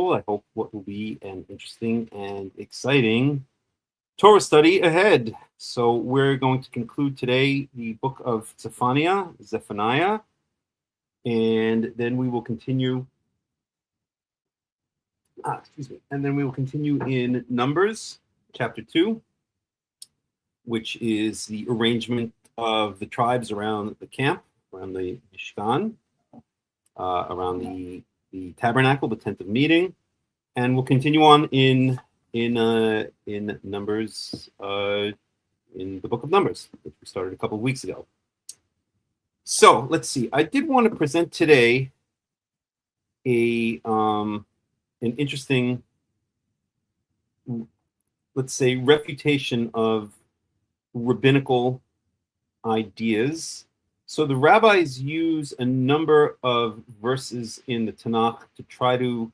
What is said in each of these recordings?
schedule. I hope what will be an interesting and exciting Torah study ahead. So we're going to conclude today the book of Zephaniah, and then we will continue. And then we will continue in Numbers, chapter 2, which is the arrangement of the tribes around the camp, around the Mishkan, around the tabernacle, the tent of meeting, and we'll continue on in Numbers, in the book of Numbers, which we started a couple of weeks ago. So let's see. I did want to present today an interesting, let's say, refutation of rabbinical ideas. So the rabbis use a number of verses in the Tanakh to try to,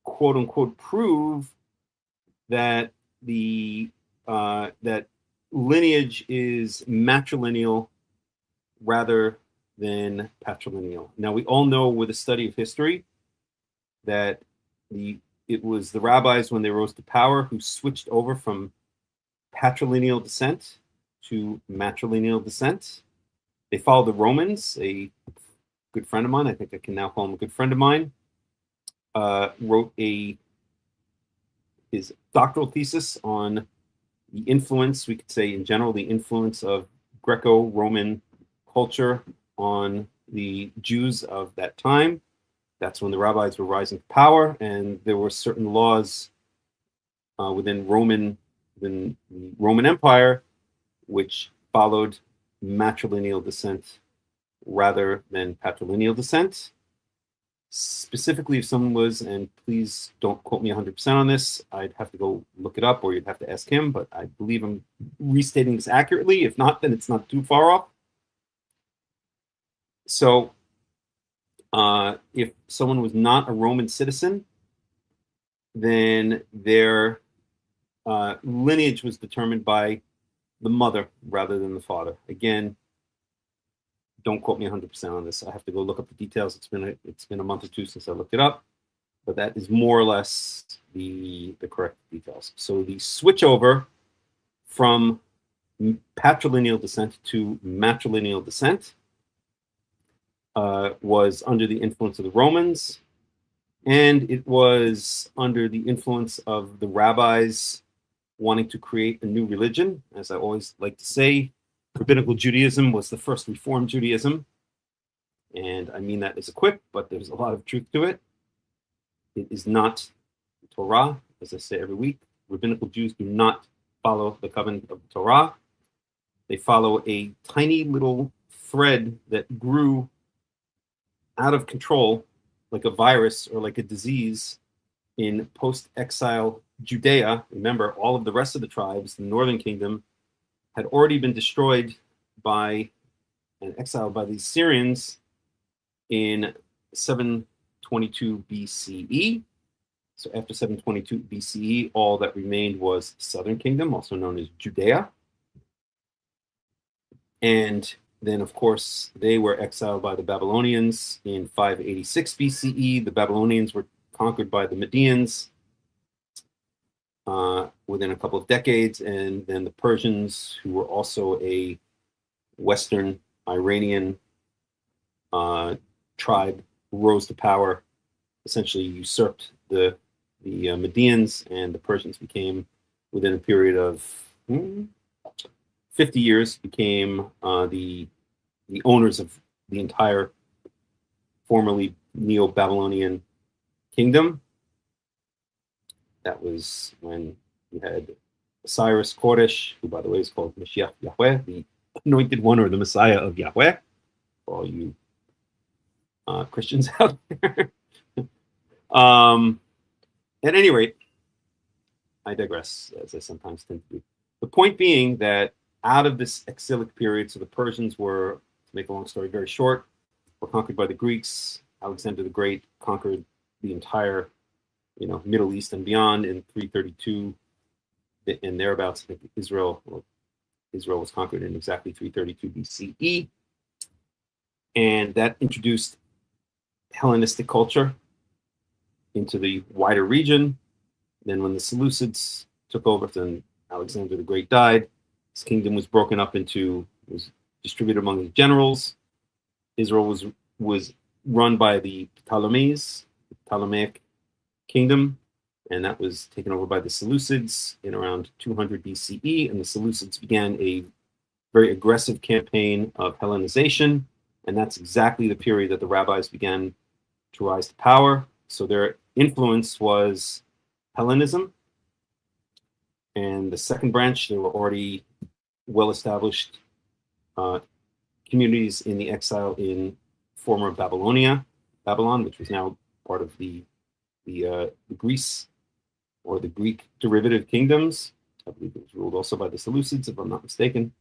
quote unquote, prove that that lineage is matrilineal rather than patrilineal. Now we all know with a study of history that it was the rabbis when they rose to power who switched over from patrilineal descent to matrilineal descent. They followed the Romans. A good friend of mine, I think I can now call him a good friend of mine, wrote his doctoral thesis on the influence, we could say in general, the influence of Greco-Roman culture on the Jews of that time. That's when the rabbis were rising to power, and there were certain laws within the Roman Empire which followed matrilineal descent rather than patrilineal descent. Specifically, if someone was, and please don't quote me 100% on this, I'd have to go look it up, or you'd have to ask him, but I believe I'm restating this accurately. If not, then it's not too far off. So if someone was not a Roman citizen, then their lineage was determined by the mother rather than the father. Again, don't quote me 100% on this. I have to go look up the details. It's been a month or two since I looked it up, but that is more or less the correct details. So the switch over from patrilineal descent to matrilineal descent was under the influence of the Romans, and it was under the influence of the rabbis wanting to create a new religion. As I always like to say, Rabbinical Judaism was the first Reformed Judaism, and I mean that as a quip, but there's a lot of truth to it. It is not Torah, as I say every week. Rabbinical Jews do not follow the covenant of the Torah. They follow a tiny little thread that grew out of control, like a virus or like a disease, in post-exile Judea. Remember, all of the rest of the tribes, the northern kingdom, had already been destroyed by and exiled by the Syrians in 722 BCE. So after 722 BCE, all that remained was the southern kingdom, also known as Judea. And then, of course, they were exiled by the Babylonians in 586 BCE. The Babylonians were conquered by the Medians within a couple of decades, and then the Persians, who were also a Western Iranian tribe, rose to power, essentially usurped the Medians, and the Persians became, within a period of 50 years, became the owners of the entire formerly Neo-Babylonian kingdom. That was when you had Cyrus Koresh, who, by the way, is called Mashiach Yahweh, the anointed one or the Messiah of Yahweh, for all you Christians out there. At any rate, I digress, as I sometimes tend to do. The point being that out of this exilic period, so the Persians were, to make a long story very short, were conquered by the Greeks. Alexander the Great conquered the entire, Middle East and beyond in 332 and thereabouts. I think Israel was conquered in exactly 332 BCE, and that introduced Hellenistic culture. into the wider region. Then when the Seleucids took over, then Alexander the Great died. His kingdom was broken up was distributed among his generals. Israel was run by the Ptolemaic kingdom, and that was taken over by the Seleucids in around 200 BCE. And the Seleucids began a very aggressive campaign of Hellenization, and that's exactly the period that the rabbis began to rise to power. So their influence was Hellenism. And the second branch, there were already well-established communities in the exile in former Babylon, which was now part of the Greece or the Greek derivative kingdoms. I believe it was ruled also by the Seleucids, if I'm not mistaken.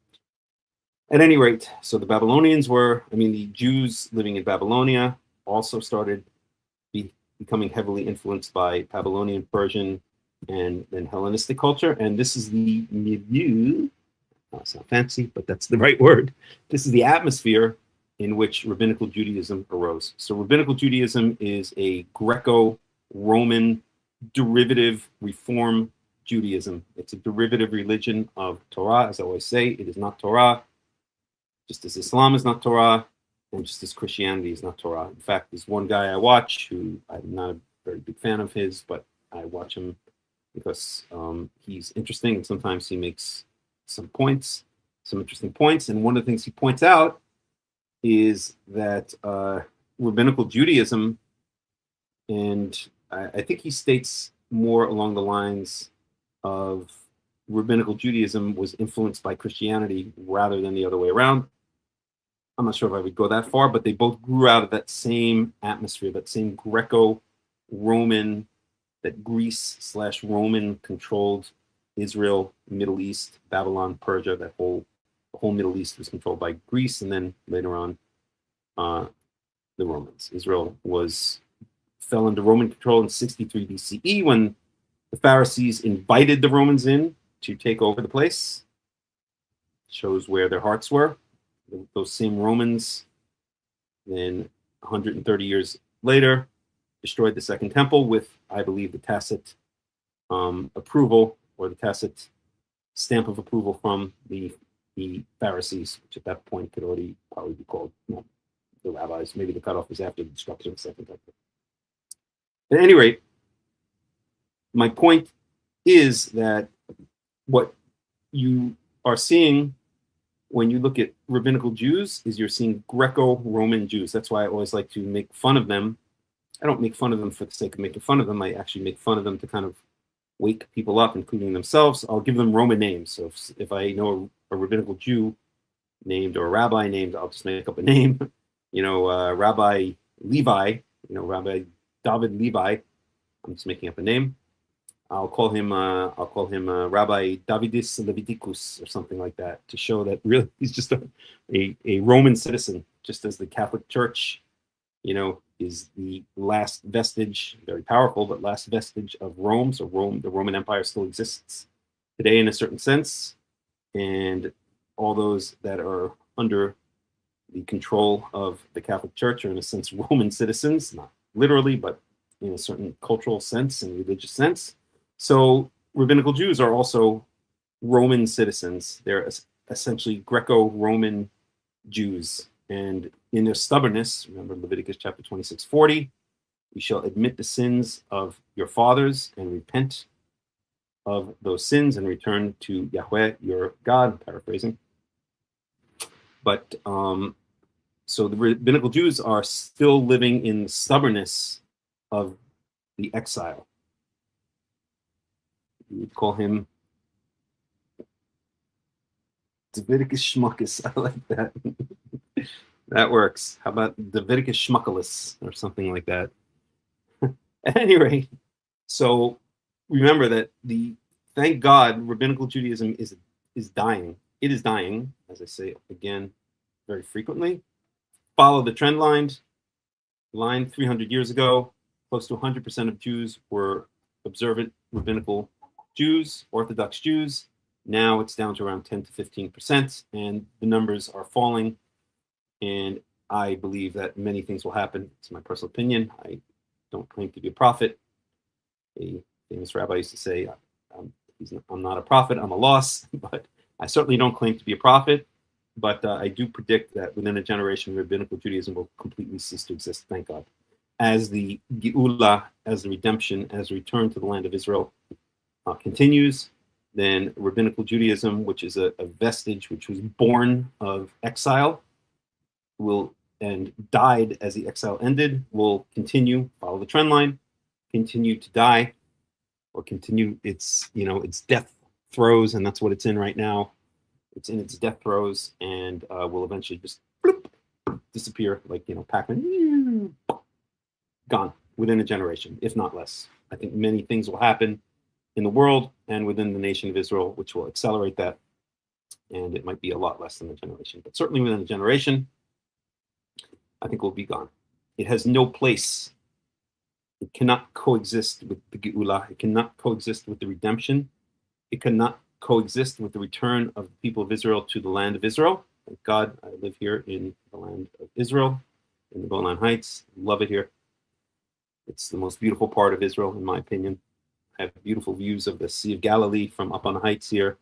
At any rate, so the Babylonians the Jews living in Babylonia also started becoming heavily influenced by Babylonian, Persian, and then Hellenistic culture. And this is the milieu, it's not fancy, but that's the right word. This is the atmosphere in which Rabbinical Judaism arose. So Rabbinical Judaism is a Greco-Roman derivative reform Judaism. It's a derivative religion of Torah. As I always say, it is not Torah, just as Islam is not Torah, and just as Christianity is not Torah. In fact, there's one guy I watch who I'm not a very big fan of his, but I watch him because he's interesting, and sometimes he makes some interesting points. And one of the things he points out is that Rabbinical Judaism, and I think he states more along the lines of Rabbinical Judaism was influenced by Christianity rather than the other way around. I'm not sure if I would go that far, but they both grew out of that same atmosphere, that same Greco-Roman, that Greece/Roman controlled Israel, Middle East, Babylon, Persia. The whole Middle East was controlled by Greece, and then later on, the Romans. Israel fell under Roman control in 63 BCE when the Pharisees invited the Romans in to take over the place. Shows where their hearts were. Those same Romans, then 130 years later, destroyed the Second Temple with, I believe, the tacit approval or the tacit stamp of approval from the Pharisees, which at that point could already probably be called the rabbis. Maybe the cutoff was after the destruction of the Second Temple. At any rate, my point is that what you are seeing when you look at Rabbinical Jews is you're seeing Greco-Roman Jews. That's why I always like to make fun of them. I don't make fun of them for the sake of making fun of them. I actually make fun of them to kind of wake people up, including themselves. I'll give them Roman names. So if I know a Rabbinical Jew named or a rabbi named, I'll just make up a name. Rabbi Levi, Rabbi David Levi. I'm just making up a name. I'll call him Rabbi Davidis Leviticus or something like that, to show that really he's just a Roman citizen, just as the Catholic Church, is the last vestige, very powerful, but last vestige of Rome. So the Roman Empire still exists today in a certain sense, and all those that are under the control of the Catholic Church are in a sense Roman citizens, not literally, but in a certain cultural sense and religious sense. So Rabbinical Jews are also Roman citizens. They're essentially Greco-Roman Jews. And in their stubbornness, remember Leviticus chapter 26:40, you shall admit the sins of your fathers and repent of those sins and return to Yahweh, your God, paraphrasing. But so the Rabbinical Jews are still living in the stubbornness of the exile. You would call him Davidic Schmuckus. I like that. That works. How about Davidic Schmuckulus or something like that? At any rate, so remember that thank God, Rabbinical Judaism is dying. It is dying, as I say again very frequently. Follow the trend line 300 years ago, close to 100% of Jews were observant Rabbinical Jews, Orthodox Jews. Now it's down to around 10 to 15%, and the numbers are falling. And I believe that many things will happen. It's my personal opinion. I don't claim to be a prophet, A famous rabbi used to say, I'm not a prophet, I'm a loss, but I certainly don't claim to be a prophet. But I do predict that within a generation, Rabbinical Judaism will completely cease to exist, thank God. As the Geula, as the redemption, as the return to the land of Israel continues, then Rabbinical Judaism, which is a vestige which was born of exile, will and died as the exile ended, will continue, follow the trend line, continue to die, or continue its death throes, and that's what it's in right now. It's in its death throes, and will eventually just bloop, disappear, like Pac-Man, gone within a generation, if not less. I think many things will happen in the world and within the nation of Israel, which will accelerate that, and it might be a lot less than a generation, but certainly within a generation, I think it will be gone. It has no place. It cannot coexist with the Geula. It cannot coexist with the redemption. It cannot coexist with the return of the people of Israel to the land of Israel. Thank God I live here in the land of Israel, in the Golan Heights. Love it here. It's the most beautiful part of Israel, in my opinion. I have beautiful views of the Sea of Galilee from up on the heights here,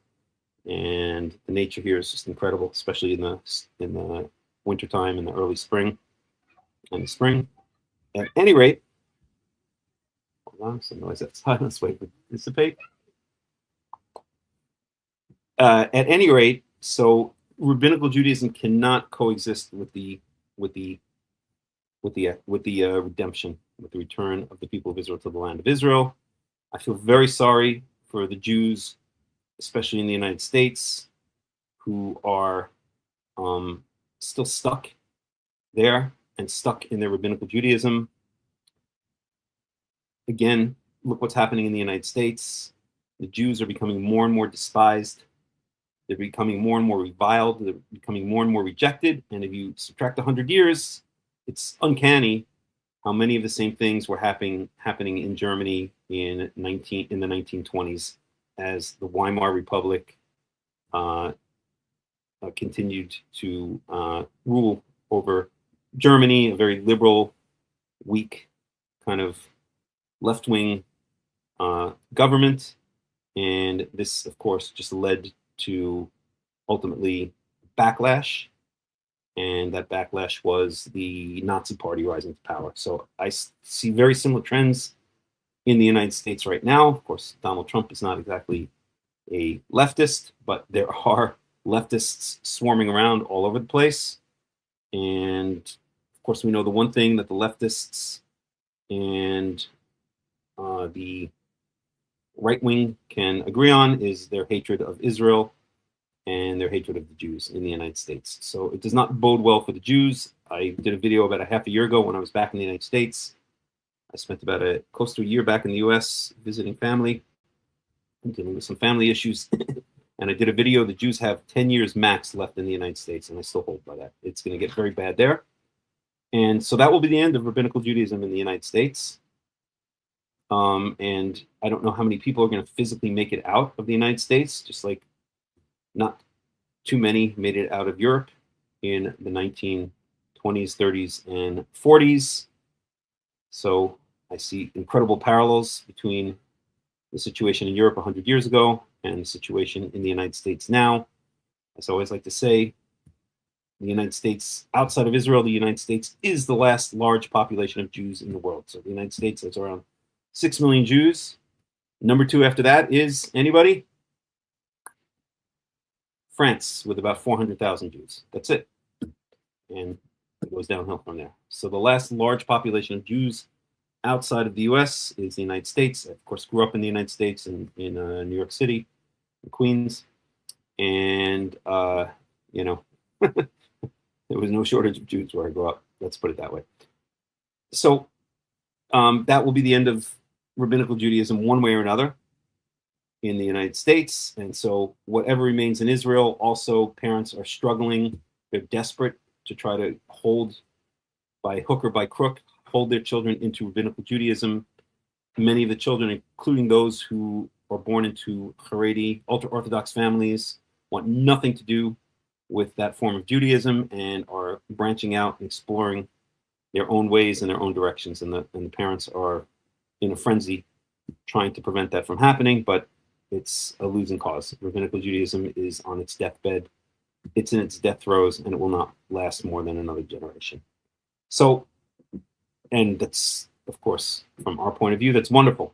and the nature here is just incredible, especially in the wintertime and the early spring and the spring. At any rate, hold on, some noise outside. Let's wait for it to dissipate. At any rate, so Rabbinical Judaism cannot coexist with the redemption, with the return of the people of Israel to the land of Israel. I feel very sorry for the Jews, especially in the United States, who are still stuck there and stuck in their Rabbinical Judaism. Again, look what's happening in the United States. The Jews are becoming more and more despised. They're becoming more and more reviled. They're becoming more and more rejected. And if you subtract 100 years, it's uncanny how many of the same things were happening in Germany in the 1920s as the Weimar Republic continued to rule over Germany, a very liberal, weak, kind of left-wing government. And this, of course, just led to ultimately backlash, and that backlash was the Nazi Party rising to power. So I see very similar trends in the United States right now. Of course, Donald Trump is not exactly a leftist, but there are leftists swarming around all over the place. And of course, we know the one thing that the leftists and the right wing can agree on is their hatred of Israel and their hatred of the Jews in the United States. So it does not bode well for the Jews. I did a video about a half a year ago when I was back in the United States. I spent about close to a year back in the US visiting family and dealing with some family issues. And I did a video, the Jews have 10 years max left in the United States, and I still hold by that. It's going to get very bad there. And so that will be the end of Rabbinical Judaism in the United States. And I don't know how many people are going to physically make it out of the United States, just like not too many made it out of Europe in the 1920s, 30s, and 40s. So I see incredible parallels between the situation in Europe 100 years ago and the situation in the United States now. As I always like to say, the United States, outside of Israel, the United States is the last large population of Jews in the world. So the United States has around 6 million Jews. Number 2 after that is anybody? France, with about 400,000 Jews. That's it. And it goes downhill from there. So the last large population of Jews outside of the US is the United States. I, of course, grew up in the United States in New York City, in Queens. And, there was no shortage of Jews where I grew up. Let's put it that way. So that will be the end of Rabbinical Judaism one way or another in the United States. And so whatever remains in Israel, also parents are struggling. They're desperate to try to hold, by hook or by crook, hold their children into Rabbinical Judaism. Many of the children, including those who are born into Karaite, ultra-Orthodox families, want nothing to do with that form of Judaism and are branching out and exploring their own ways and their own directions. And the parents are in a frenzy trying to prevent that from happening, but it's a losing cause. Rabbinical Judaism is on its deathbed. It's in its death throes, and it will not last more than another generation. So, and that's, of course, from our point of view, that's wonderful.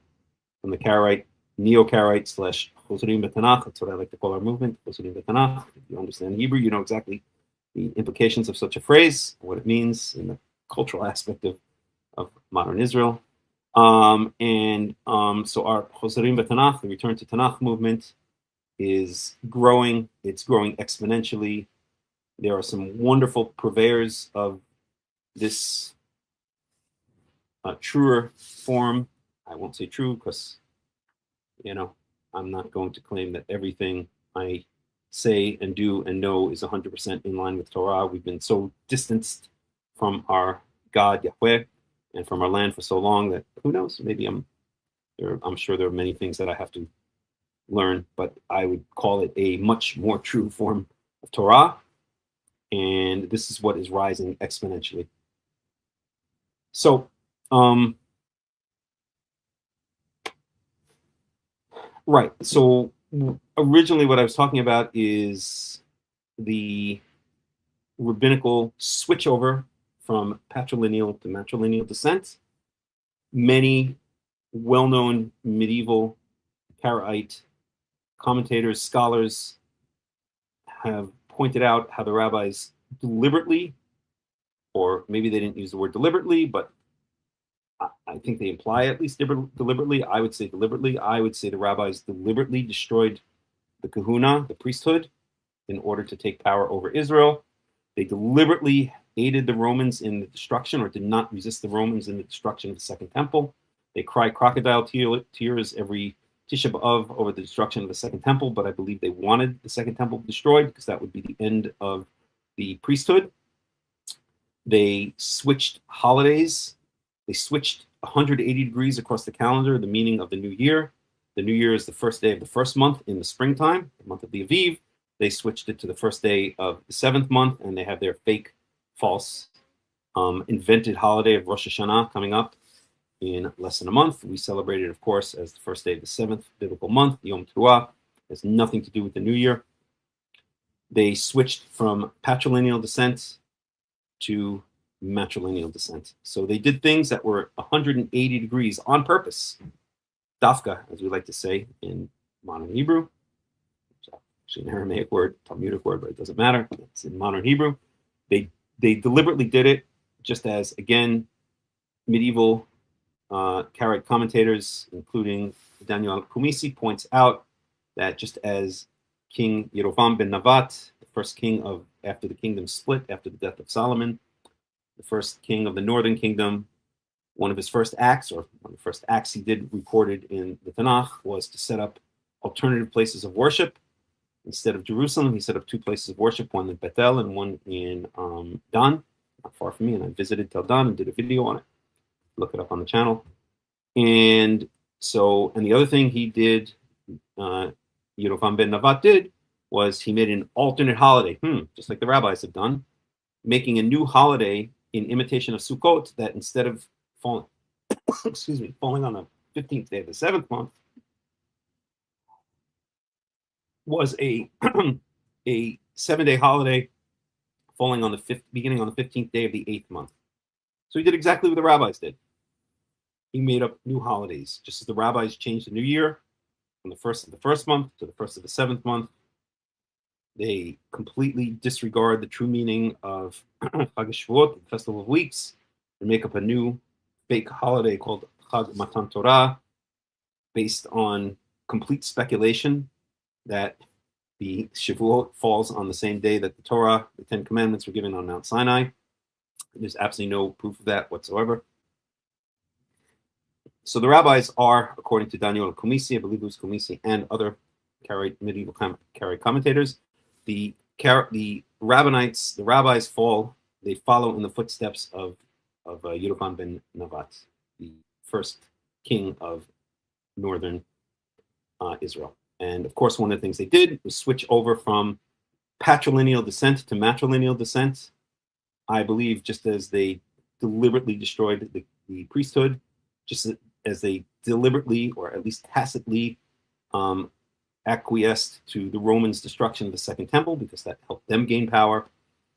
From the Karaite, neo-Karaite / Choserim B'Tanakh, that's what I like to call our movement, Choserim B'Tanakh. If you understand Hebrew, you know exactly the implications of such a phrase, what it means in the cultural aspect of modern Israel. So our Choserim B'Tanakh, the Return to Tanakh movement, is growing. It's growing exponentially. There are some wonderful purveyors of this truer form. I won't say true because, I'm not going to claim that everything I say and do and know is 100% in line with Torah. We've been so distanced from our God, Yahweh, and from our land for so long that who knows, maybe I'm sure there are many things that I have to learn, but I would call it a much more true form of Torah. And this is what is rising exponentially. So, right. So originally what I was talking about is the rabbinical switchover from patrilineal to matrilineal descent. Many well-known medieval Karaite commentators, scholars have pointed out how the rabbis deliberately, or maybe they didn't use the word deliberately, but I think they imply at least deliberately. I would say deliberately. I would say the rabbis deliberately destroyed the kahuna, the priesthood, in order to take power over Israel. They deliberately aided the Romans in the destruction, or did not resist the Romans in the destruction of the Second Temple. They cry crocodile tears every Tisha B'Av over the destruction of the Second Temple, but I believe they wanted the Second Temple destroyed because that would be the end of the priesthood. They switched holidays. They switched 180 degrees across the calendar, the meaning of the new year. The new year is the first day of the first month in the springtime, the month of the Aviv. They switched it to the first day of the seventh month, and they have their fake, false, invented holiday of Rosh Hashanah coming up in less than a month. We celebrate it, of course, as the first day of the seventh biblical month, Yom Teruah. It has nothing to do with the new year. They switched from patrilineal descent to matrilineal descent. So they did things that were 180 degrees on purpose. Dafka, as we like to say in modern Hebrew. It's actually an Aramaic word, Talmudic word, but it doesn't matter. It's in modern Hebrew. They deliberately did it, just as, again, medieval Karaite commentators, including Daniel Kumisi, points out that just as King Yerovam ben Navat, the first king after the kingdom split after the death of Solomon, the first king of the northern kingdom, one of the first acts he did recorded in the Tanakh was to set up alternative places of worship. Instead of Jerusalem, he set up two places of worship, one in Bethel and one in Dan, not far from me, and I visited Tel Dan and did a video on it. Look it up on the channel. And the other thing he did, Yerovam ben Navat did, was he made an alternate holiday, just like the rabbis have done, making a new holiday in imitation of Sukkot that instead of falling on the 15th day of the seventh month, was a 7-day holiday falling on beginning on the 15th day of the 8th month. So he did exactly what the rabbis did. He made up new holidays, just as the rabbis changed the new year from the first of the first month to the first of the seventh month. They completely disregard the true meaning of Chag HaShavuot, the Festival of Weeks, and make up a new fake holiday called Chag Matan Torah, based on complete speculation that the Shavuot falls on the same day that the Torah, the Ten Commandments, were given on Mount Sinai. There's absolutely no proof of that whatsoever. So the rabbis are, according to Daniel Kumisi, I believe it was Kumisi, and other medieval Karaite commentators, the Rabbinites, the rabbis they follow in the footsteps of Yerovam ben Navat, the first king of northern Israel. And of course, one of the things they did was switch over from patrilineal descent to matrilineal descent. I believe just as they deliberately destroyed the priesthood, just as they deliberately, or at least tacitly, acquiesced to the Romans' destruction of the Second Temple, because that helped them gain power.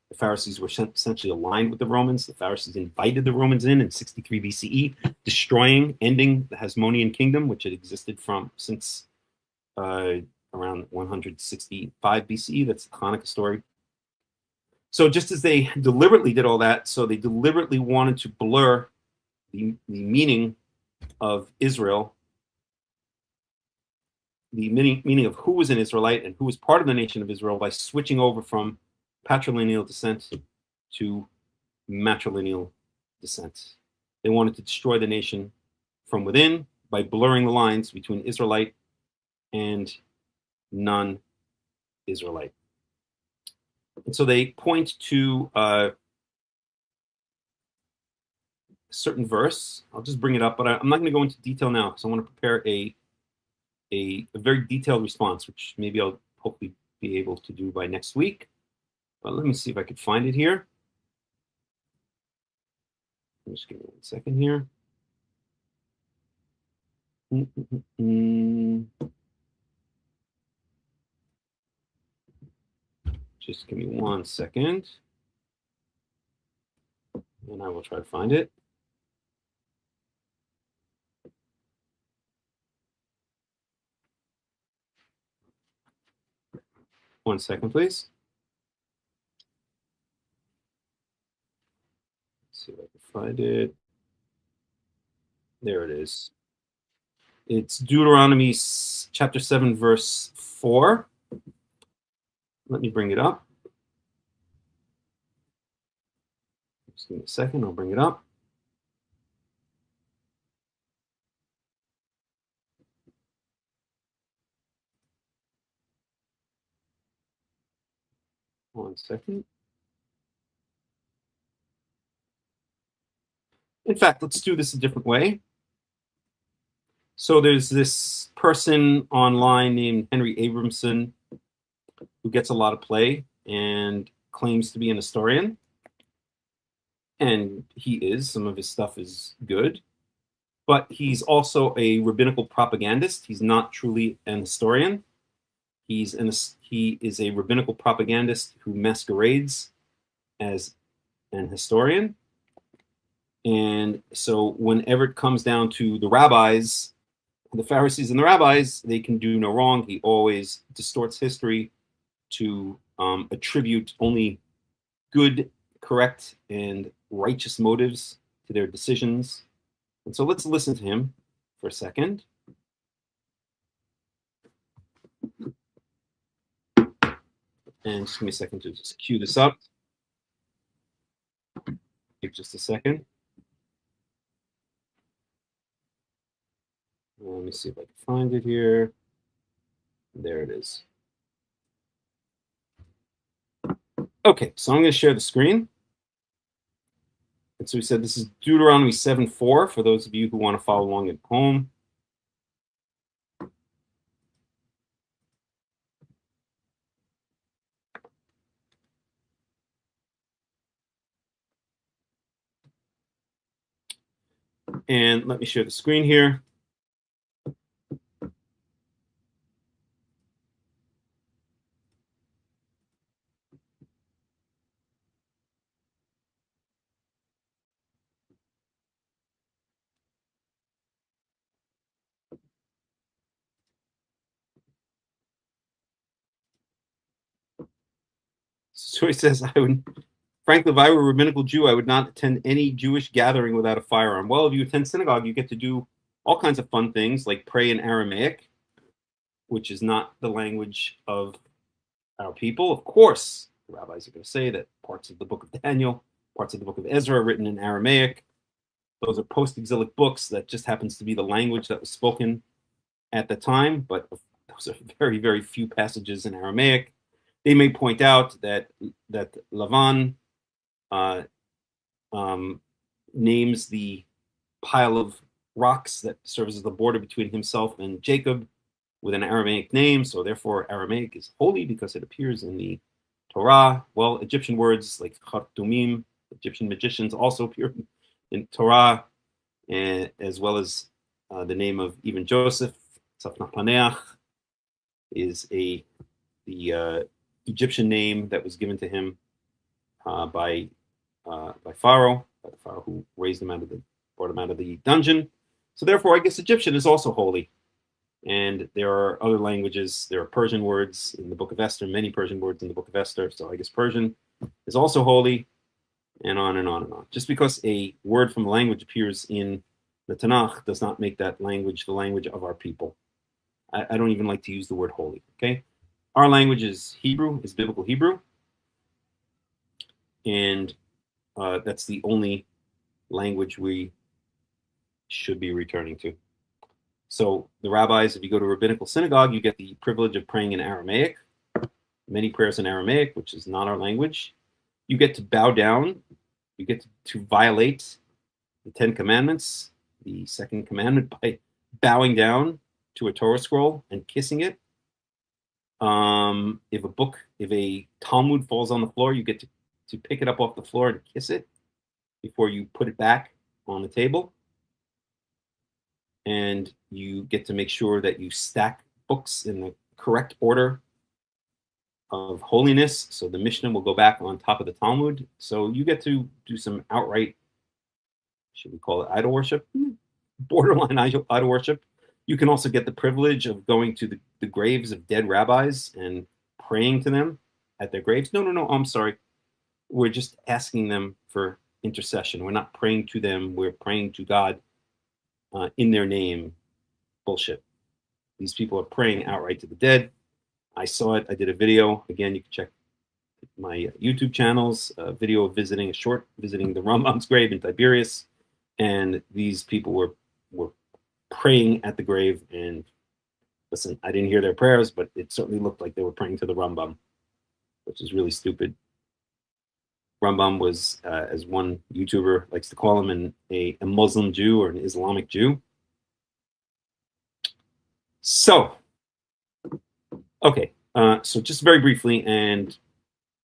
The Pharisees were essentially aligned with the Romans. The Pharisees invited the Romans in 63 BCE, ending the Hasmonean kingdom, which had existed since around 165 BCE. That's the Hanukkah story. So just as they deliberately did all that, so they deliberately wanted to blur the meaning of Israel, the meaning of who was an Israelite and who was part of the nation of Israel, by switching over from patrilineal descent to matrilineal descent. They wanted to destroy the nation from within by blurring the lines between Israelite and non-Israelite. And so they point to a certain verse. I'll just bring it up, but I'm not going to go into detail now because I want to prepare a very detailed response, which maybe I'll hopefully be able to do by next week. But let me see if I could find it here. Just give me 1 second here. Just give me 1 second, and I will try to find it. One second, please. Let's see if I can find it. There it is. It's Deuteronomy chapter 7, verse 4. Let me bring it up. Just give me a second, I'll bring it up. One second. In fact, let's do this a different way. So there's this person online named Henry Abramson who gets a lot of play and claims to be an historian. And he is. Some of his stuff is good. But he's also a rabbinical propagandist. He's not truly an historian. He is a rabbinical propagandist who masquerades as an historian. And so whenever it comes down to the rabbis, the Pharisees and the rabbis, they can do no wrong. He always distorts history to attribute only good, correct, and righteous motives to their decisions. And so let's listen to him for a second. And just give me a second to just cue this up. Take just a second. Let me see if I can find it here. There it is. Okay, so I'm going to share the screen. And so we said this is Deuteronomy 7:4 for those of you who want to follow along at home. And let me share the screen here. So he says, frankly, if I were a rabbinical Jew, I would not attend any Jewish gathering without a firearm. Well, if you attend synagogue, you get to do all kinds of fun things, like pray in Aramaic, which is not the language of our people. Of course, the rabbis are going to say that parts of the book of Daniel, parts of the book of Ezra are written in Aramaic. Those are post-exilic books. That just happens to be the language that was spoken at the time, but those are very, very few passages in Aramaic. They may point out that Lavan names the pile of rocks that serves as the border between himself and Jacob with an Aramaic name, so therefore Aramaic is holy because it appears in the Torah. Well, Egyptian words like Khartoumim, Egyptian magicians, also appear in Torah, as well as the name of even Joseph, Tzafnah Paneach, is the Egyptian name that was given to him by Pharaoh, the Pharaoh who brought him out of the dungeon. So therefore, I guess Egyptian is also holy. And there are other languages. There are Persian words in the Book of Esther, many Persian words in the Book of Esther. So I guess Persian is also holy, and on and on and on. Just because a word from a language appears in the Tanakh does not make that language the language of our people. I don't even like to use the word holy, okay? Our language is Hebrew, is biblical Hebrew. And that's the only language we should be returning to. So the rabbis, if you go to a rabbinical synagogue, you get the privilege of praying in Aramaic, many prayers in Aramaic, which is not our language. You get to bow down. You get to violate the 10 Commandments, the second commandment, by bowing down to a Torah scroll and kissing it. If a Talmud falls on the floor, you get to pick it up off the floor and kiss it before you put it back on the table. And you get to make sure that you stack books in the correct order of holiness. So the Mishnah will go back on top of the Talmud. So you get to do some outright, should we call it idol worship? Borderline idol worship. You can also get the privilege of going to the graves of dead rabbis and praying to them at their graves. No, I'm sorry. We're just asking them for intercession. We're not praying to them. We're praying to God in their name. Bullshit. These people are praying outright to the dead. I saw it. I did a video. Again, you can check my YouTube channels, a video of visiting the Rambam's grave in Tiberias. And these people were praying at the grave. And listen, I didn't hear their prayers, but it certainly looked like they were praying to the Rambam, which is really stupid. Rambam was, as one YouTuber likes to call him, a Muslim Jew or an Islamic Jew. So, okay, so just very briefly, and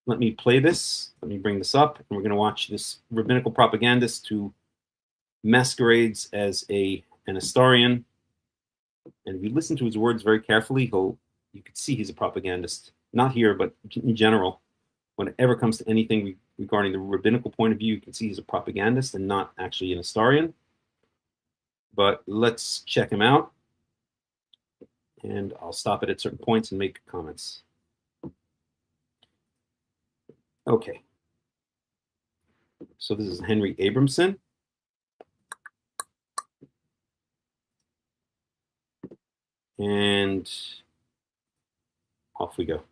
let me play this. Let me bring this up, and we're going to watch this rabbinical propagandist who masquerades as an historian. And if you listen to his words very carefully, you could see he's a propagandist. Not here, but in general. When it ever comes to anything regarding the rabbinical point of view, you can see he's a propagandist and not actually an historian. But let's check him out. And I'll stop it at certain points and make comments. Okay. So this is Henry Abramson. And off we go.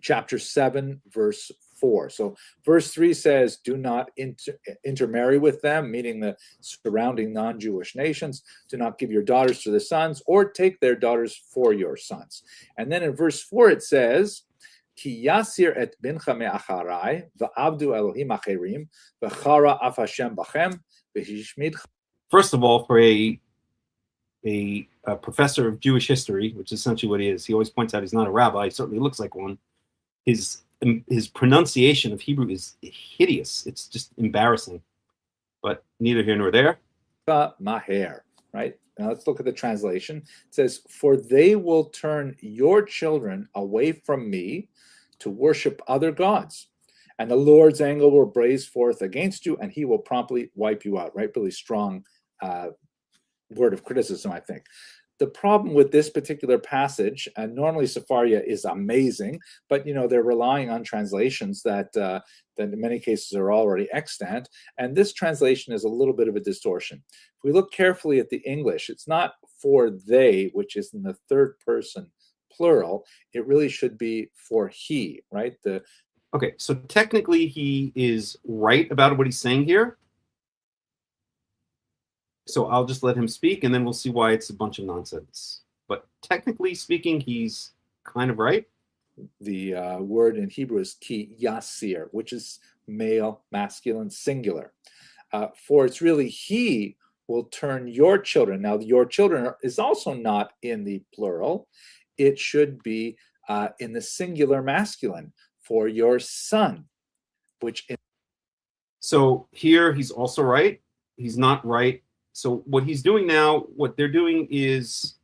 Chapter 7, verse 4. So verse 3 says, do not intermarry with them, meaning the surrounding non-Jewish nations. Do not give your daughters to the sons or take their daughters for your sons. And then in verse 4 it says, Ki yasir et bincha me'acharai va'avdu Elohim acherim v'chara af Hashem bachem v'hishmid. First of all, for a professor of Jewish history, which is essentially what he is, he always points out he's not a rabbi. He certainly looks like one. His pronunciation of Hebrew is hideous. It's just embarrassing. But neither here nor there. Maher, right? Now let's look at the translation. It says, for they will turn your children away from me to worship other gods. And the Lord's anger will blaze forth against you, and he will promptly wipe you out, right? Really strong word of criticism, I think. The problem with this particular passage, and normally Sepharia is amazing, but they're relying on translations that in many cases are already extant, and this translation is a little bit of a distortion. If we look carefully at the English, it's not for they, which is in the third person plural. It really should be for he, right? Okay, so technically he is right about what he's saying here. So I'll just let him speak, and then we'll see why it's a bunch of nonsense. But technically speaking, he's kind of right. The word in Hebrew is ki yasir, which is male, masculine, singular. For it's really he will turn your children. Now, your children is also not in the plural. It should be in the singular masculine, for your son, So here he's also right. He's not right So what he's doing now, what they're doing is,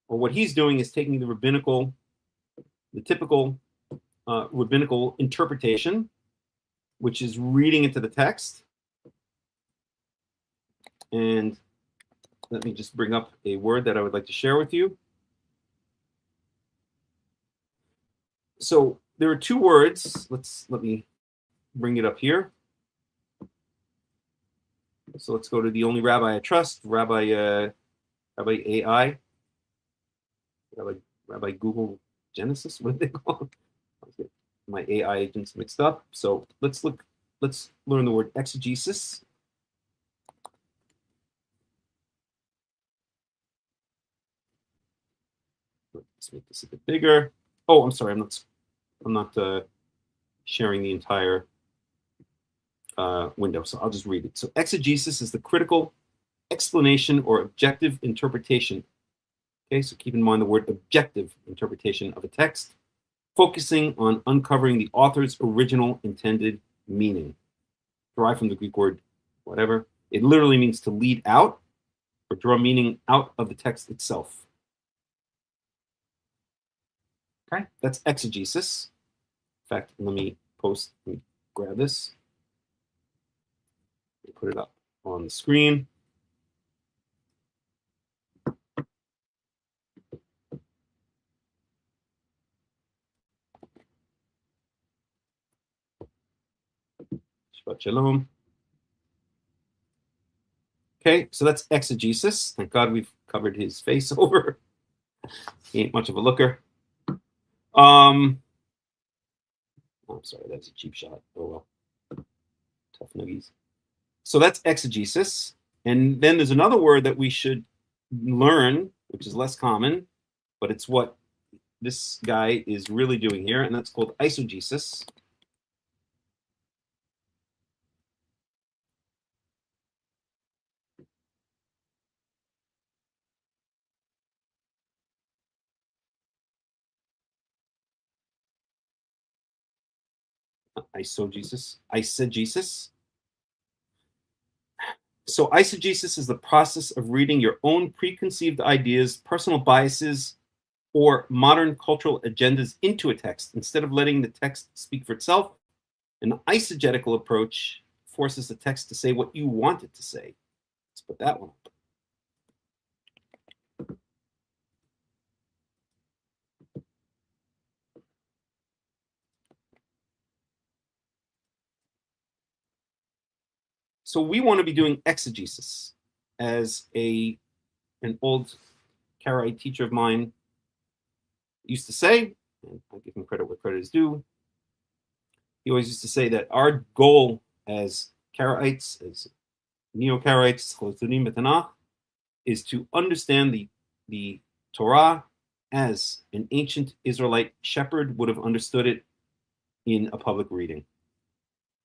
or what he's doing is taking the typical rabbinical interpretation, which is reading into the text. And let me just bring up a word that I would like to share with you. So there are two words. Let me bring it up here. So let's go to the only rabbi I trust, Rabbi AI, Rabbi Google Genesis. What do they call it? My AI agents mixed up. So let's learn the word exegesis. Let's make this a bit bigger. Oh, I'm sorry. I'm not sharing the entire window, so I'll just read it. So exegesis is the critical explanation or objective interpretation. Okay, so keep in mind the word objective interpretation of a text, focusing on uncovering the author's original intended meaning. Derived from the Greek word whatever. It literally means to lead out or draw meaning out of the text itself. Okay, that's exegesis. In fact, let me grab this. Put it up on the screen. Shabbat shalom. Okay, so that's exegesis. Thank God we've covered his face over. He ain't much of a looker. I'm sorry, that's a cheap shot. Oh well. Tough nuggies. So that's exegesis. And then there's another word that we should learn, which is less common, but it's what this guy is really doing here, and that's called eisegesis. Eisegesis. So eisegesis is the process of reading your own preconceived ideas, personal biases, or modern cultural agendas into a text. Instead of letting the text speak for itself, an eisegetical approach forces the text to say what you want it to say. Let's put that one up. So we want to be doing exegesis. As an old Karaite teacher of mine used to say, and I'll give him credit where credit is due, he always used to say that our goal as Karaites, as Neo-Karaites, is to understand the Torah as an ancient Israelite shepherd would have understood it in a public reading,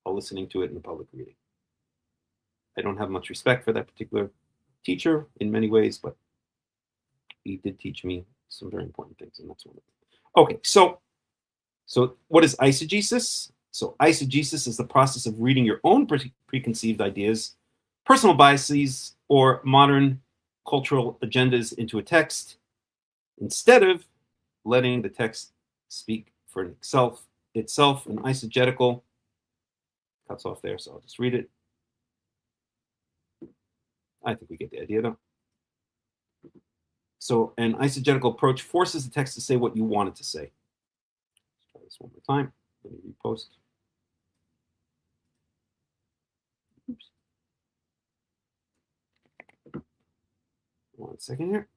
or listening to it in a public reading. I don't have much respect for that particular teacher in many ways, but he did teach me some very important things, and that's one of them. Okay, so what is eisegesis? So eisegesis is the process of reading your own preconceived ideas, personal biases, or modern cultural agendas into a text, instead of letting the text speak for itself. An eisegetical cuts off there, so I'll just read it. I think we get the idea, though. So an eisegetical approach forces the text to say what you want it to say. Let's try this one more time. Let me repost. Oops. 1 second here.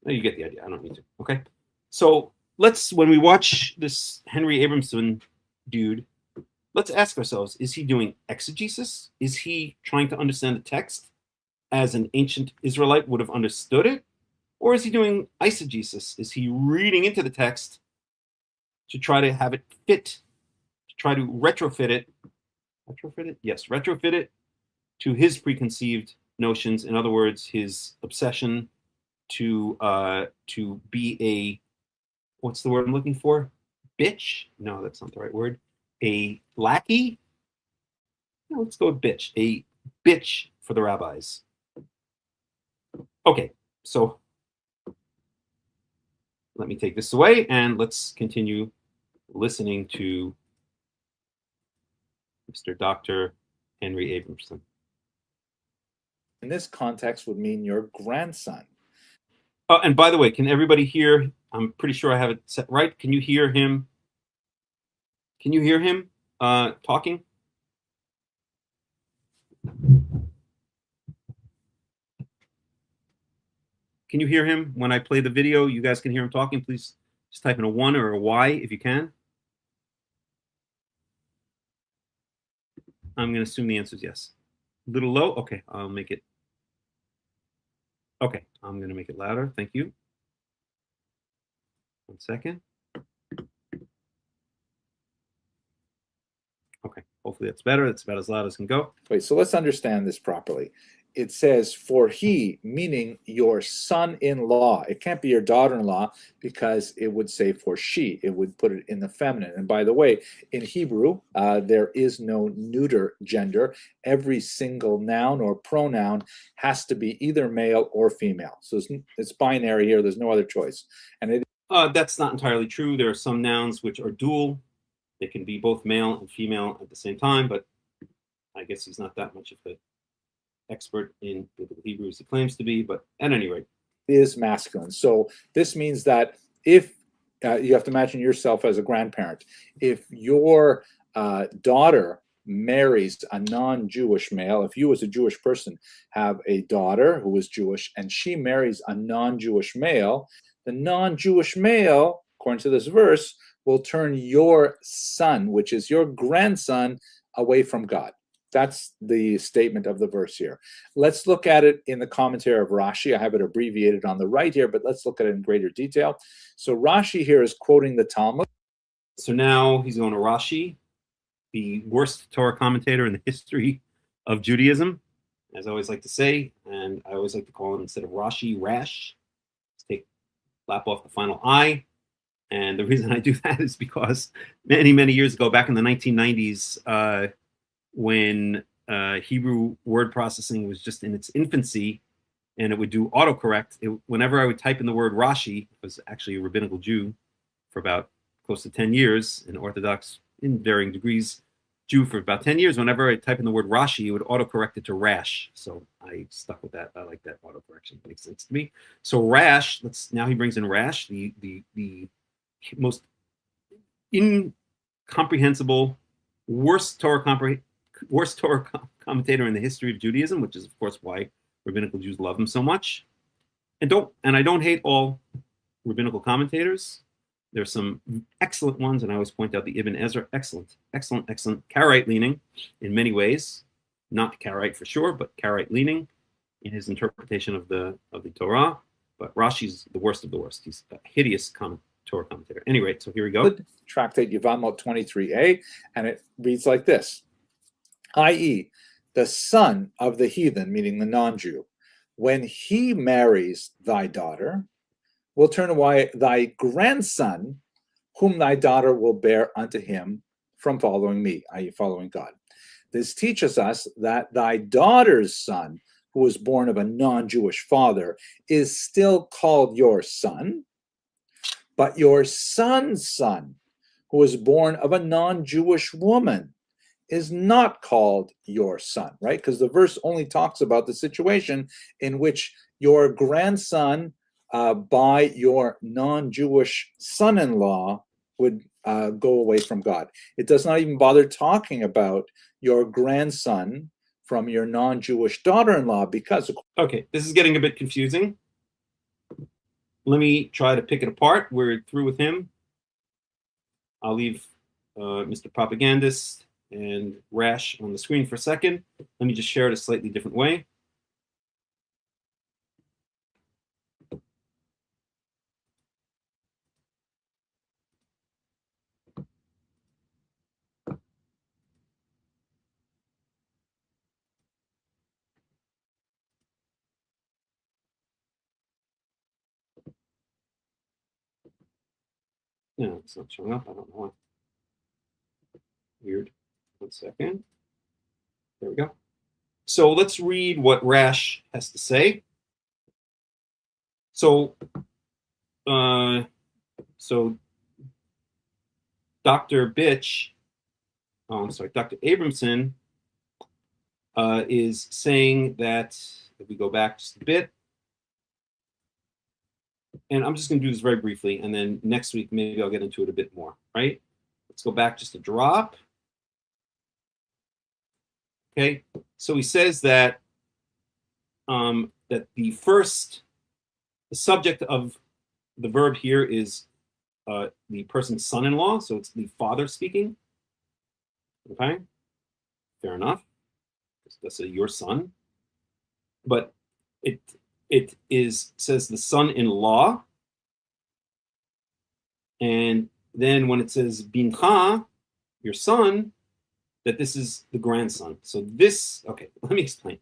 You get the idea. I don't need to. Okay. So when we watch this Henry Abramson dude, let's ask ourselves, is he doing exegesis? Is he trying to understand the text as an ancient Israelite would have understood it? Or is he doing eisegesis? Is he reading into the text to try to have it fit, to try to retrofit it? Yes, retrofit it to his preconceived notions. In other words, his obsession to be a, what's the word I'm looking for? Bitch? No, that's not the right word. A lackey let's go with bitch. A bitch for the rabbis. Okay, so let me take this away and let's continue listening to Mr. Dr. Henry Abramson. In this context would mean your grandson. Oh, and by the way, can everybody hear? I'm pretty sure I have it set right. Can you hear him? Can you hear him talking? Can you hear him when I play the video? You guys can hear him talking. Please just type in a 1 or a Y if you can. I'm going to assume the answer is yes. A little low? Okay, I'll make it. Okay, I'm going to make it louder. Thank you. 1 second. Okay, hopefully that's better. That's about as loud as can go. Wait, so let's understand this properly. It says, for he, meaning your son-in-law. It can't be your daughter-in-law because it would say for she. It would put it in the feminine. And by the way, in Hebrew, there is no neuter gender. Every single noun or pronoun has to be either male or female. So it's binary here. There's no other choice. And that's not entirely true. There are some nouns which are dual. They can be both male and female at the same time, but I guess he's not that much of an expert in biblical Hebrew as he claims to be, but at any rate. Is masculine. So this means that if you have to imagine yourself as a grandparent, if your daughter marries a non-Jewish male, if you as a Jewish person have a daughter who is Jewish and she marries a non-Jewish male, the non-Jewish male, according to this verse, will turn your son, which is your grandson, away from God. That's the statement of the verse here. Let's look at it in the commentary of Rashi. I have it abbreviated on the right here, but let's look at it in greater detail. So Rashi here is quoting the Talmud. So now he's going to Rashi, the worst Torah commentator in the history of Judaism, as I always like to say, and I always like to call him, instead of Rashi, Rash. Let's lap off the final I. And the reason I do that is because many, many years ago, back in the 1990s, when Hebrew word processing was just in its infancy and it would do autocorrect, whenever I would type in the word Rashi, I was actually a rabbinical Jew for about close to 10 years, an Orthodox in varying degrees Jew for about 10 years. Whenever I type in the word Rashi, it would autocorrect it to Rash. So I stuck with that. I like that autocorrection. It makes sense to me. So Rash, now he brings in Rash, the most incomprehensible, worst Torah commentator in the history of Judaism, which is of course why rabbinical Jews love him so much. And I don't hate all rabbinical commentators. There's some excellent ones, and I always point out the Ibn Ezra, excellent Karaite leaning in many ways, not Karaite for sure, but Karaite leaning in his interpretation of the Torah. But Rashi's the worst of the worst. He's a hideous Torah commentator. Anyway, so here we go. Tractate Yevamot 23a, and it reads like this, i.e., the son of the heathen, meaning the non-Jew, when he marries thy daughter, will turn away thy grandson, whom thy daughter will bear unto him from following me, i.e., following God. This teaches us that thy daughter's son, who was born of a non-Jewish father, is still called your son, but your son's son, who was born of a non-Jewish woman, is not called your son, right? Because the verse only talks about the situation in which your grandson by your non-Jewish son-in-law would go away from God. It does not even bother talking about your grandson from your non-Jewish daughter-in-law because... Okay, this is getting a bit confusing. Let me try to pick it apart. We're through with him. I'll leave Mr. Propagandist and Rash on the screen for a second. Let me just share it a slightly different way. No, it's not showing up. I don't know why. Weird. 1 second. There we go. So let's read what Rash has to say. So, Dr. Dr. Abramson is saying that, if we go back just a bit, and I'm just going to do this very briefly, and then next week maybe I'll get into it a bit more, right? Let's go back just a drop. Okay, so he says that that the subject of the verb here is the person's son-in-law, so it's the father speaking. Okay, fair enough. Let's say your son, but it says the son-in-law, and then when it says bincha, your son, that this is the grandson. So this, okay, let me explain.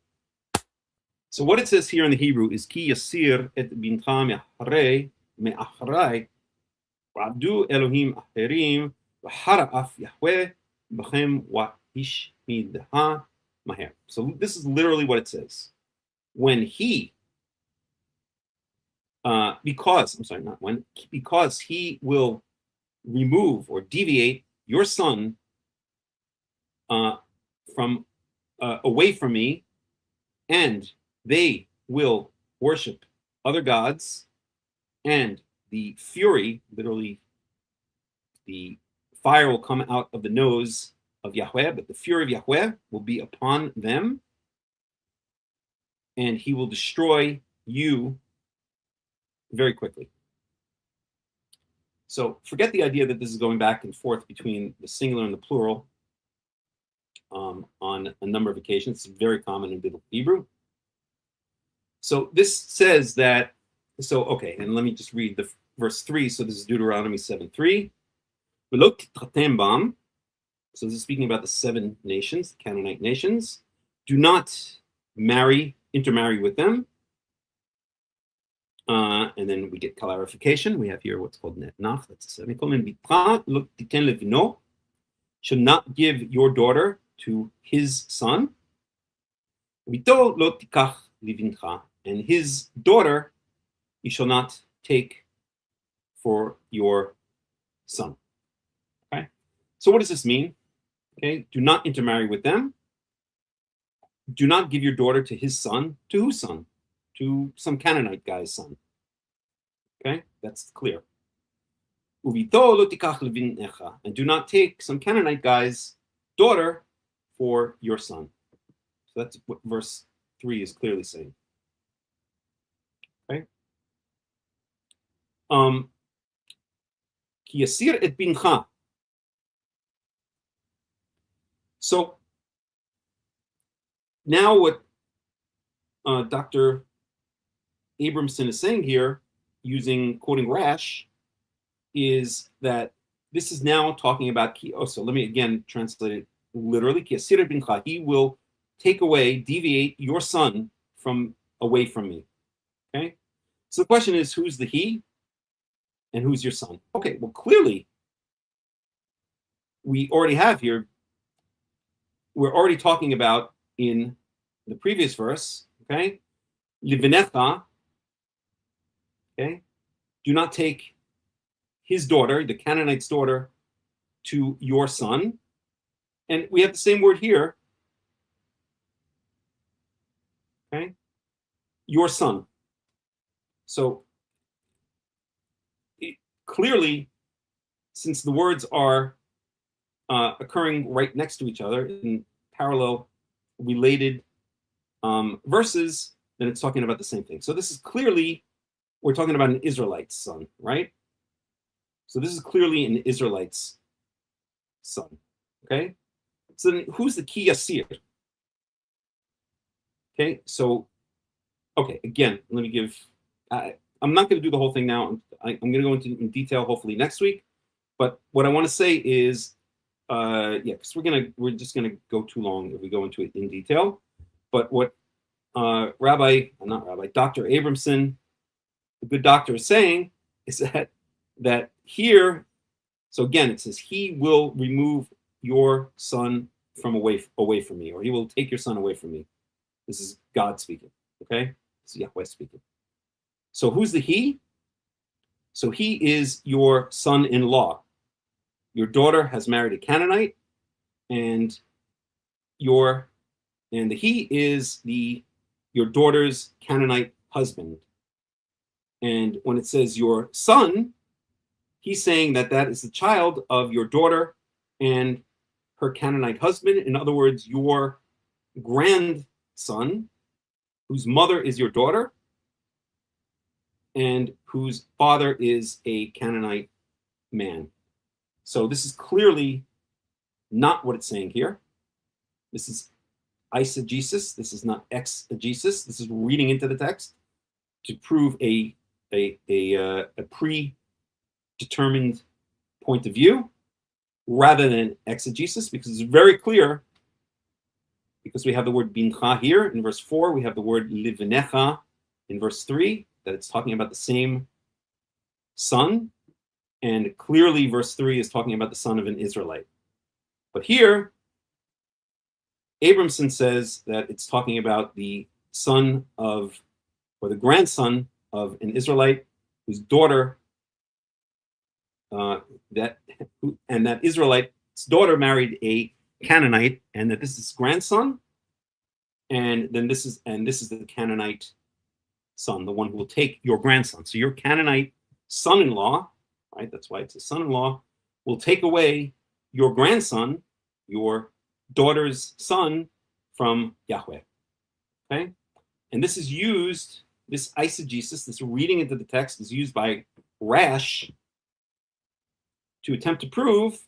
So what it says here in the Hebrew is ki yasir et bincha me'achrai v'abdu Elohim acherim v'hara'af Yahweh b'chem wa'ishmidha maher. So this is literally what it says. When he, because he will remove or deviate your son from away from me, and they will worship other gods, and the fury, literally the fire will come out of the nose of Yahweh, but the fury of Yahweh will be upon them, and he will destroy you very quickly. So forget the idea that this is going back and forth between the singular and the plural on a number of occasions. It's very common in biblical Hebrew. So this says that, so okay, and let me just read the verse 3. So this is Deuteronomy 7:3. So this is speaking about the 7 nations, the Canaanite nations. Do not intermarry with them. And then we get clarification. We have here what's called netnach. That's a semicolon. Should not give your daughter to his son. And his daughter you shall not take for your son. Okay. So what does this mean? Okay. Do not intermarry with them. Do not give your daughter to his son. To whose son? To some Canaanite guy's son. Okay, that's clear. And do not take some Canaanite guy's daughter for your son. So that's what verse 3 is clearly saying. Okay. So now what Dr. Abramson is saying here, quoting Rash, is that this is now talking about so let me again translate it literally. He will deviate your son away from me. Okay, so the question is, who's the he and who's your son? Okay, well, clearly we already have here, we're already talking about in the previous verse, okay, Livinecha, okay, do not take his daughter, the Canaanite's daughter, to your son. And we have the same word here, okay, your son. So clearly, since the words are occurring right next to each other in parallel, related verses, then it's talking about the same thing. So this is clearly, we're talking about an Israelite's son, right? So this is clearly an Israelite's son, okay? So then who's the ki yasir? Okay, so, okay, again, let me give, I'm not going to do the whole thing now. I'm going to go into in detail hopefully next week. But what I want to say is, because we're just gonna go too long if we go into it in detail. But what Dr. Abramson, the good doctor, is saying is that here, so again, it says he will remove your son from away from me, or he will take your son away from me. This is God speaking. Okay, this is Yahweh speaking. So who's the he? So he is your son-in-law. Your daughter has married a Canaanite, and the he is your daughter's Canaanite husband. And when it says your son, he's saying that is the child of your daughter and her Canaanite husband. In other words, your grandson, whose mother is your daughter, and whose father is a Canaanite man. So this is clearly not what it's saying here. This is eisegesis. This is not exegesis. This is reading into the text to prove a predetermined point of view rather than exegesis, because it's very clear, because we have the word bincha here in verse 4, we have the word livnecha in verse 3, that it's talking about the same son, and clearly verse 3 is talking about the son of an Israelite. But here, Abramson says that it's talking about the son of, or the grandson of an Israelite whose daughter, that Israelite's daughter married a Canaanite, and that this is grandson, and then this is the Canaanite son, the one who will take your grandson. So your Canaanite son-in-law, right? That's why it's a son-in-law, will take away your grandson, your daughter's son, from Yahweh. Okay, and this is used. This eisegesis, this reading into the text, is used by Rash to attempt to prove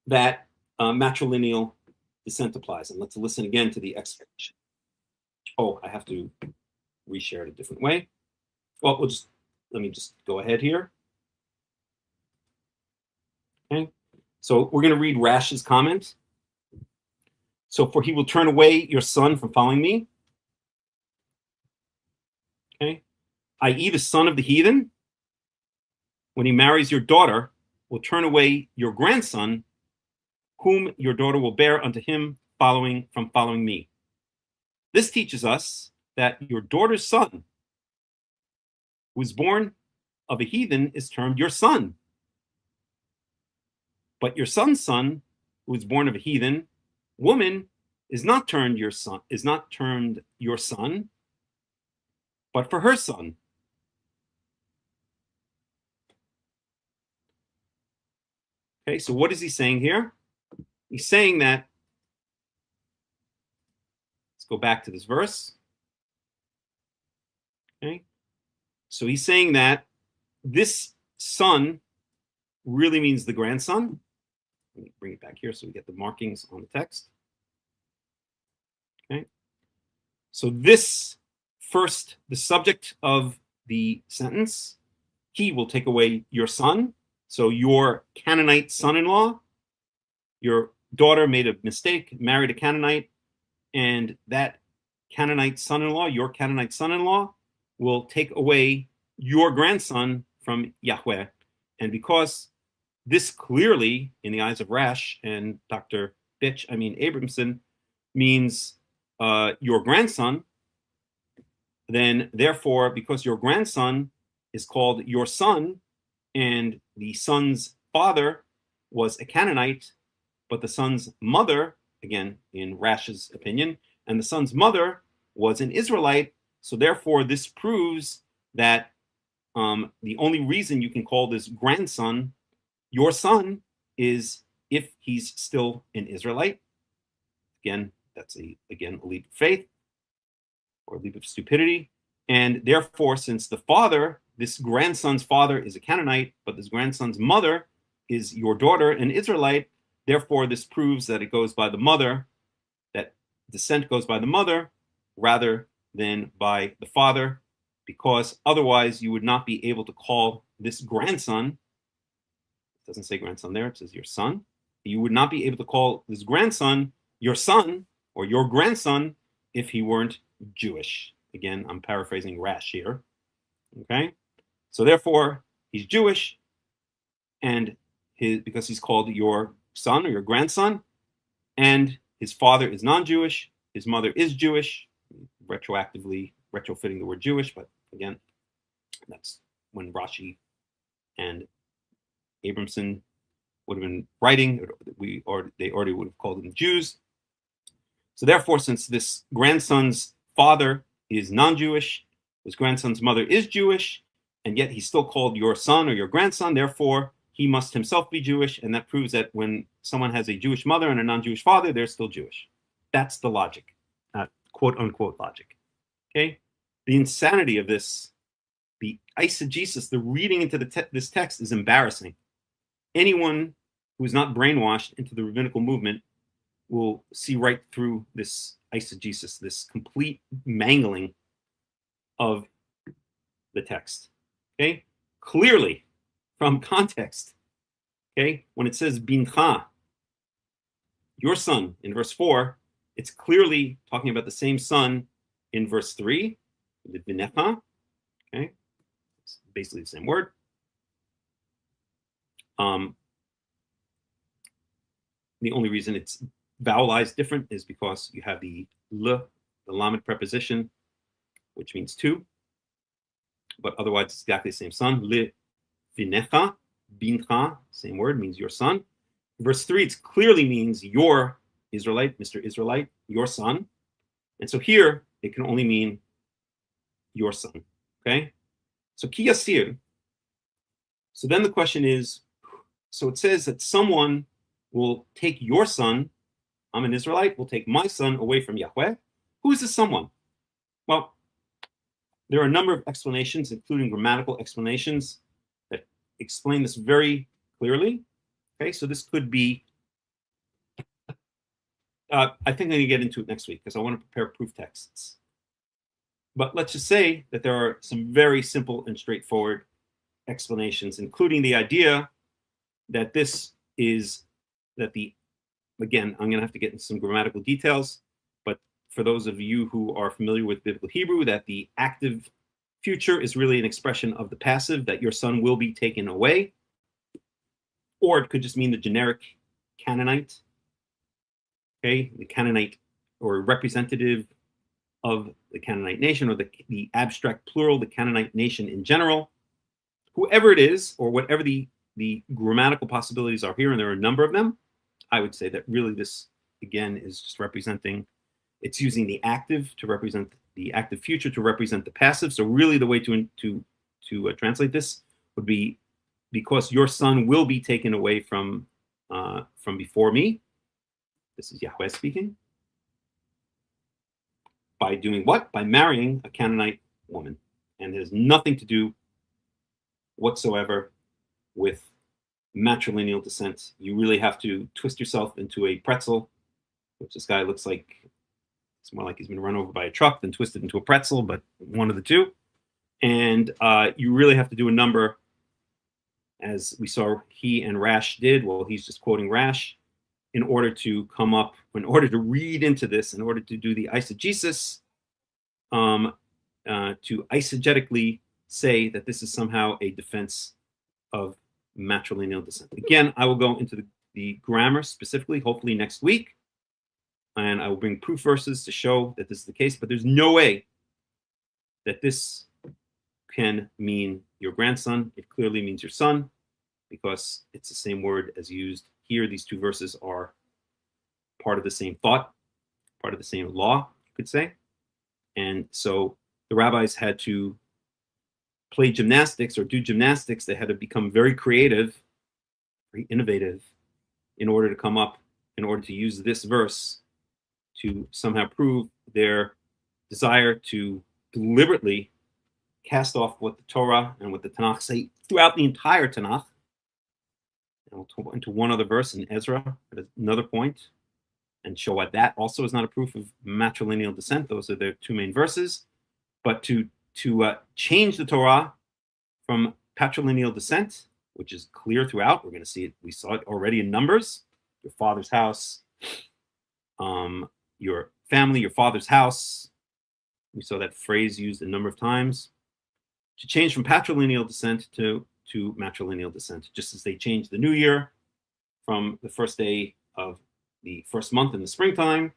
that matrilineal descent applies. And let's listen again to the explanation. Oh, I have to reshare it a different way. Well, let me just go ahead here. Okay, so we're going to read Rash's comment. So, for he will turn away your son from following me. Okay, i.e. the son of the heathen, when he marries your daughter, will turn away your grandson, whom your daughter will bear unto him from following me. This teaches us that your daughter's son, who is born of a heathen, is termed your son. But your son's son, who is born of a heathen woman, is not termed your son, but for her son. Okay, so what is he saying here? He's saying that, let's go back to this verse. Okay, so he's saying that this son really means the grandson. Let me bring it back here so we get the markings on the text. Okay, so this first, the subject of the sentence, he will take away your son. So your Canaanite son-in-law, your daughter made a mistake, married a Canaanite, and that Canaanite son-in-law, your Canaanite son-in-law, will take away your grandson from Yahweh. And because this clearly, in the eyes of Rash and Dr. Abramson, means your grandson, then therefore, because your grandson is called your son, and the son's father was a Canaanite, but the son's mother, again, in Rash's opinion, and the son's mother was an Israelite, so therefore this proves that the only reason you can call this grandson your son is if he's still an Israelite. Again, that's a leap of faith or a leap of stupidity. And therefore, since the father, this grandson's father, is a Canaanite, but this grandson's mother is your daughter, an Israelite, therefore this proves that it goes by the mother, that descent goes by the mother rather than by the father, because otherwise you would not be able to call this grandson, it doesn't say grandson there, it says your son, you would not be able to call this grandson your son or your grandson if he weren't Jewish. Again, I'm paraphrasing Rash here. Okay, so therefore he's Jewish, and because he's called your son or your grandson, and his father is non-Jewish, his mother is Jewish, retroactively retrofitting the word Jewish, but again, that's when Rashi and Abramson would have been writing, they already would have called them Jews. So therefore, since this grandson's father is non-Jewish, his grandson's mother is Jewish, and yet he's still called your son or your grandson, therefore he must himself be Jewish, and that proves that when someone has a Jewish mother and a non-Jewish father, they're still Jewish. That's the logic, quote-unquote logic. Okay? The insanity of this, the eisegesis, the reading into this text is embarrassing. Anyone who is not brainwashed into the rabbinical movement will see right through this eisegesis, this complete mangling of the text. Okay? Clearly, from context, okay, when it says bincha, your son, in verse 4, it's clearly talking about the same son in verse 3, the binecha, okay? It's basically the same word. The only reason it's vowelized different is because you have the l, the lamed preposition, which means two, but otherwise it's exactly the same son. Le vinecha, bincha, same word, means your son. Verse 3, it clearly means your Israelite, Mr. Israelite, your son. And so here, it can only mean your son, okay? So ki yasir. So then the question is, so it says that someone will take your son, I'm an Israelite, will take my son away from Yahweh. Who is this someone? Well, there are a number of explanations, including grammatical explanations, that explain this very clearly. Okay, so this could be, I think I'm going to get into it next week because I want to prepare proof texts. But let's just say that there are some very simple and straightforward explanations, including the idea that this is, again, I'm going to have to get into some grammatical details, but for those of you who are familiar with biblical Hebrew, that the active future is really an expression of the passive, that your son will be taken away. Or it could just mean the generic Canaanite, okay, the Canaanite or representative of the Canaanite nation, or the abstract plural, the Canaanite nation in general. Whoever it is, or whatever the grammatical possibilities are here, and there are a number of them, I would say that really this, again, is just representing, it's using the active to represent the active future to represent the passive. So really the way to translate this would be, because your son will be taken away from before me. This is Yahweh speaking. By doing what? By marrying a Canaanite woman. And it has nothing to do whatsoever with matrilineal descent. You really have to twist yourself into a pretzel, which this guy looks like, it's more like he's been run over by a truck than twisted into a pretzel, but one of the two. And you really have to do a number, as we saw he and Rash did. Well, he's just quoting Rash, in order to come up, in order to read into this, in order to do the eisegesis, to eisegetically say that this is somehow a defense of matrilineal descent. Again, I will go into the grammar specifically, hopefully next week, and I will bring proof verses to show that this is the case, but there's no way that this can mean your grandson. It clearly means your son, because it's the same word as used here. These two verses are part of the same thought, part of the same law, you could say. And so the rabbis had to play gymnastics or do gymnastics. They had to become very creative, very innovative, in order to come up, in order to use this verse to somehow prove their desire to deliberately cast off what the Torah and what the Tanakh say throughout the entire Tanakh. And we'll go into one other verse in Ezra at another point, and show why that also is not a proof of matrilineal descent. Those are their two main verses. But to change the Torah from patrilineal descent, which is clear throughout, we're going to see it. We saw it already in Numbers. Your father's house, your family, your father's house. We saw that phrase used a number of times. To change from patrilineal descent to matrilineal descent, just as they changed the New Year from the first day of the first month in the springtime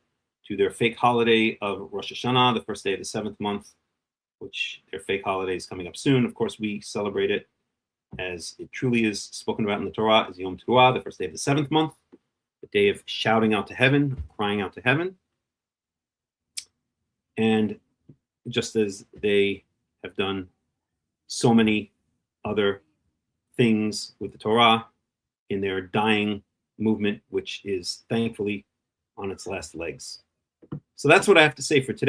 to their fake holiday of Rosh Hashanah, the first day of the seventh month, which their fake holiday is coming up soon. Of course, we celebrate it as it truly is spoken about in the Torah as Yom Teruah, the first day of the seventh month, the day of shouting out to heaven, crying out to heaven. And just as they have done so many other things with the Torah in their dying movement, which is thankfully on its last legs. So that's what I have to say for today.